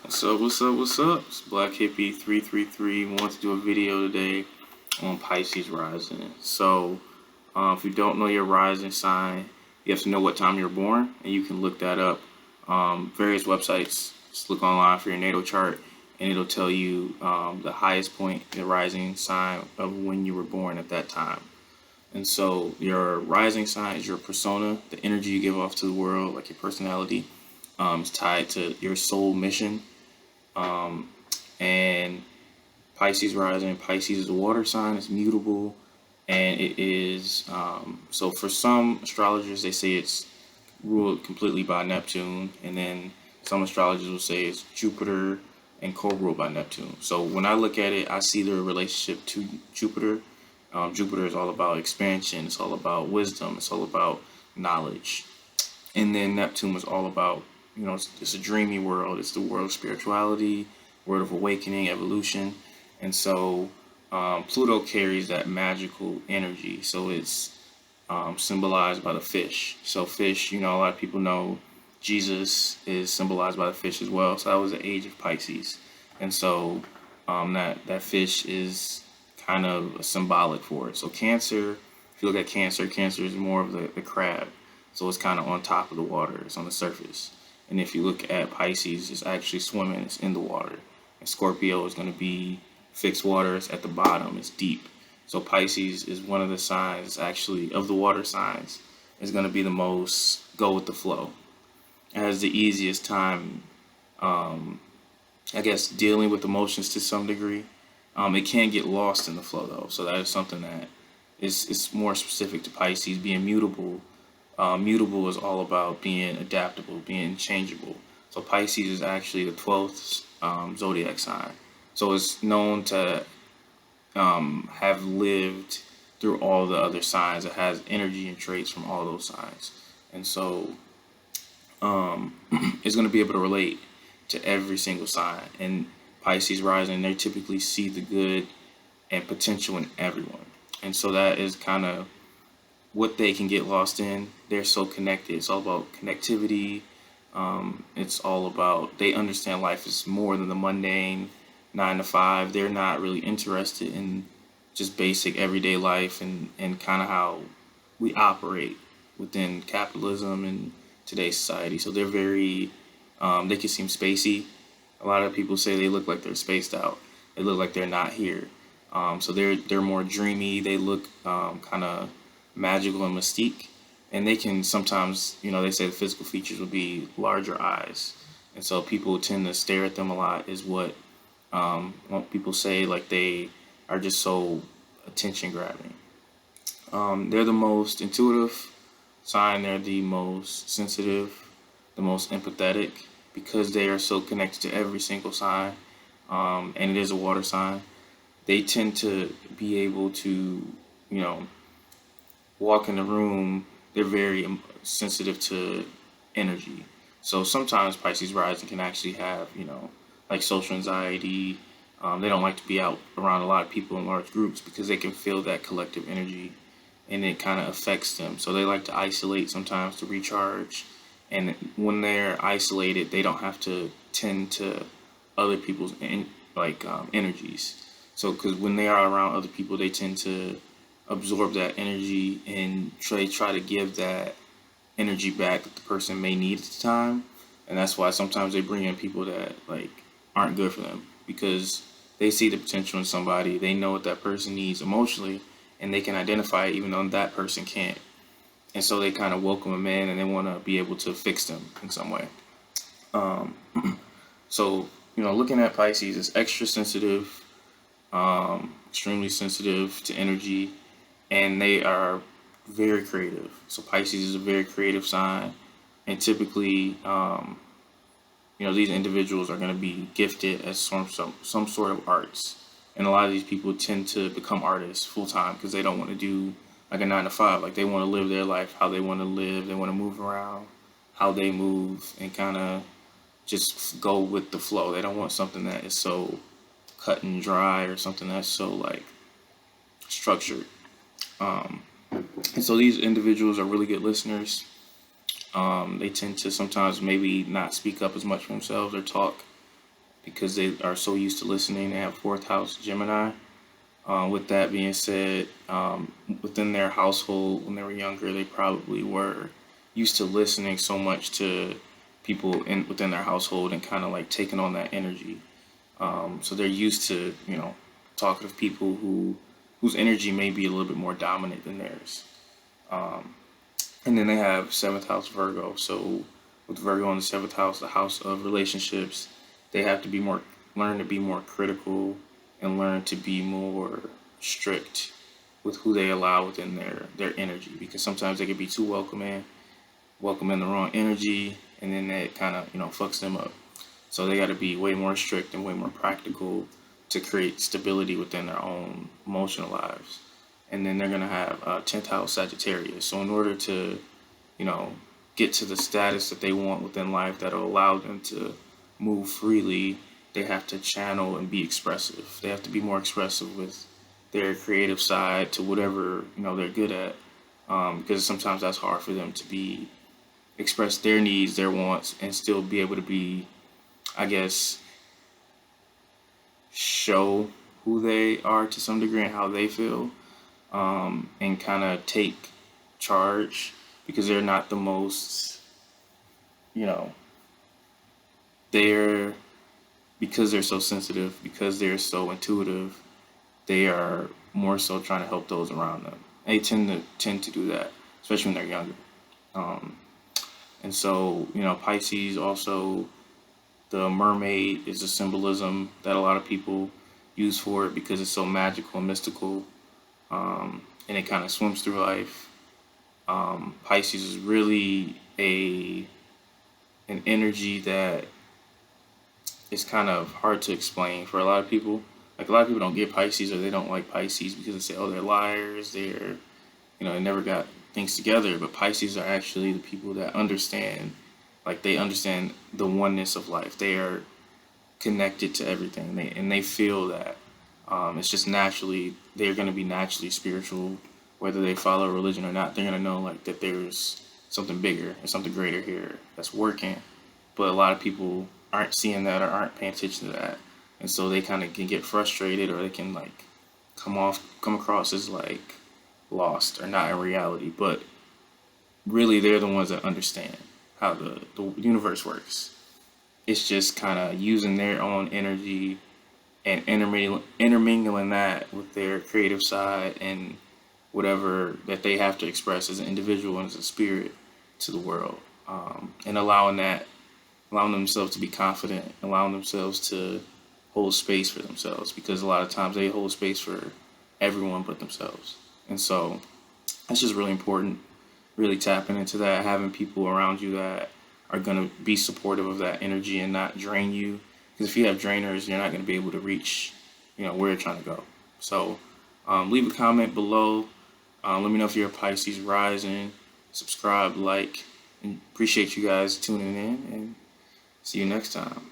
What's up? It's Black Hippie 333. Want to do a video today on Pisces Rising. If you don't know your rising sign, you have to know what time you're born, and you can look that up. Various websites. Just look online for your natal chart, and it'll tell you the highest point, the rising sign of when you were born at that time. And so, your rising sign is your persona, the energy you give off to the world, like your personality. Is tied to your soul mission. Um, and Pisces rising, Pisces is a water sign, it's mutable, and it is, so for some astrologers, they say it's ruled completely by Neptune, and then some astrologers will say it's Jupiter and co-ruled by Neptune. So when I look at it, I see the relationship to Jupiter. Jupiter is all about expansion, it's all about wisdom, it's all about knowledge. And then Neptune was all about, it's a dreamy world. It's the world of spirituality, world of awakening, evolution. And so Pluto carries that magical energy. So it's symbolized by the fish. So fish, a lot of people know Jesus is symbolized by the fish as well. So that was the age of Pisces. And so that fish is kind of symbolic for it. So Cancer, if you look at Cancer, Cancer is more of the crab. So it's kind of on top of the water. It's on the surface. And if you look at Pisces, it's actually swimming. It's in the water. And Scorpio is going to be fixed water. It's at the bottom. It's deep. So Pisces is one of the signs, actually, of the water signs. Is going to be the most go with the flow. It has the easiest time, dealing with emotions to some degree. It can get lost in the flow, though. So that is something that is more specific to Pisces, being mutable. Mutable is all about being adaptable, being changeable. So Pisces is actually the 12th zodiac sign. So it's known to have lived through all the other signs. It has energy and traits from all those signs. And so it's going to be able to relate to every single sign. And Pisces rising, they typically see the good and potential in everyone. And so that is kind of what they can get lost in. They're so connected. It's all about connectivity. It's all about, they understand life is more than the mundane 9 to 5. They're not really interested in just basic everyday life and kind of how we operate within capitalism and today's society. So they're very, they can seem spacey. A lot of people say they look like they're spaced out. They look like they're not here. So they're more dreamy. They look kind of magical and mystique, and they can sometimes, they say the physical features will be larger eyes, and so people tend to stare at them a lot, is what people say, like they are just so attention grabbing. They're the most intuitive sign, they're the most sensitive, the most empathetic, because they are so connected to every single sign, and it is a water sign. They tend to be able to, walk in the room. They're very sensitive to energy. So sometimes Pisces rising can actually have, like social anxiety. They don't like to be out around a lot of people in large groups because they can feel that collective energy and it kind of affects them. So they like to isolate sometimes to recharge. And when they're isolated, they don't have to tend to other people's energies. So because when they are around other people, they tend to absorb that energy and try to give that energy back that the person may need at the time. And that's why sometimes they bring in people that aren't good for them, because they see the potential in somebody. They know what that person needs emotionally, and they can identify it even though that person can't. And so they kind of welcome them in, and they want to be able to fix them in some way. So looking at Pisces is extra sensitive, extremely sensitive to energy, and they are very creative. So Pisces is a very creative sign, and typically, these individuals are going to be gifted at some sort of arts. And a lot of these people tend to become artists full time because they don't want to do like a 9 to 5. Like they want to live their life how they want to live. They want to move around how they move and kind of just go with the flow. They don't want something that is so cut and dry or something that's so structured. And so these individuals are really good listeners. They tend to sometimes maybe not speak up as much for themselves or talk because they are so used to listening. They have fourth house Gemini. With that being said, within their household when they were younger, they probably were used to listening so much to people within their household and kind of like taking on that energy. So they're used to, talkative people whose energy may be a little bit more dominant than theirs. And then they have seventh house Virgo. So with Virgo in the seventh house, the house of relationships, they have to learn to be more critical and learn to be more strict with who they allow within their energy, because sometimes they can be too welcoming the wrong energy, and then that kind of fucks them up. So they got to be way more strict and way more practical to create stability within their own emotional lives. And then they're gonna have 10th house Sagittarius. So in order to get to the status that they want within life that'll allow them to move freely, they have to channel and be expressive. They have to be more expressive with their creative side to whatever they're good at, because sometimes that's hard for them to express their needs, their wants, and still be able to be, I guess, show who they are to some degree and how they feel, and kind of take charge, because they're not the most, they're because they're so sensitive, because they're so intuitive, they are more so trying to help those around them. They tend to do that, especially when they're younger. And so, Pisces also, the mermaid is a symbolism that a lot of people use for it because it's so magical and mystical, and it kind of swims through life. Pisces is really an energy that is kind of hard to explain for a lot of people. Like, a lot of people don't get Pisces, or they don't like Pisces because they say, oh, they're liars, they never got things together. But Pisces are actually the people that understand, like, they understand the oneness of life. They are connected to everything, and they feel that it's just they're going to be naturally spiritual, whether they follow religion or not. They're going to know, like, that there's something bigger and something greater here that's working. But a lot of people aren't seeing that or aren't paying attention to that, and so they kind of can get frustrated, or they can like come across as like lost or not in reality. But really, they're the ones that understand how the universe works. It's just kind of using their own energy and intermingling that with their creative side and whatever that they have to express as an individual and as a spirit to the world, and allowing themselves to be confident, allowing themselves to hold space for themselves, because a lot of times they hold space for everyone but themselves. And so that's just really important, really tapping into that, having people around you that are going to be supportive of that energy and not drain you. Because if you have drainers, you're not going to be able to reach, where you're trying to go. So leave a comment below. Let me know if you're a Pisces rising. Subscribe, like, and appreciate you guys tuning in, and see you next time.